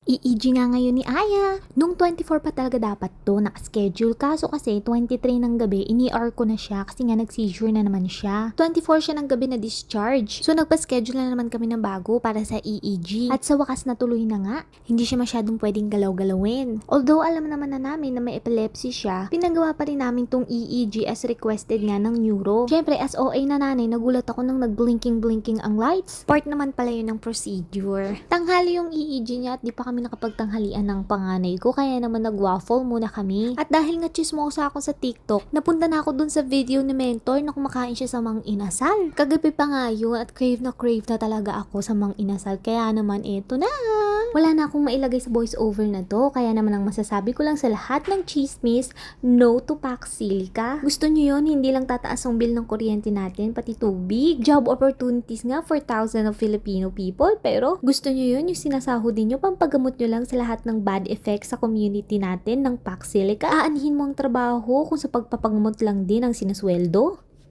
EEG nga ngayon ni Aya. Nung 24 pa talaga dapat to, nakaschedule. Kaso kasi 23 ng gabi, ini-ER ko na siya kasi nga nag-seizure na naman siya. 24 siya ng gabi na discharge. So nagpa-schedule na naman kami ng bago para sa EEG. At sa wakas natuloy na nga. Hindi siya masyadong pwedeng galaw-galawin. Although alam naman na namin na may epilepsy siya, pinagawa pa rin namin tong EEG as requested nga ng neuro. Syempre as OA na nanay, nagulat ako nang nag-blinking ang lights. Part naman pala yun ng procedure. Tanghali yung EEG niya at di pa kami nakapagtanghalian ng panganay ko, kaya naman nag-waffle muna kami. At dahil nga chismosa ako sa TikTok, napunta na ako dun sa video ni Mentor na kumakain siya sa mang inasal. Kagabi pa nga yun at crave na talaga ako sa mang inasal, kaya naman eto na. Wala na akong mailagay sa voice over na to, kaya naman ang masasabi ko lang sa lahat ng chismis, no to Paxilica. Gusto nyo yun, hindi lang tataas ang bill ng kuryente natin, pati tubig. Job opportunities nga for thousands of Filipino people, pero gusto nyo yun, yung sinasahod nyo, pampagamot nyo lang sa lahat ng bad effects sa community natin ng Paxilica. Aanhin mo ang trabaho kung sa pagpapagamot lang din ang sinasweldo.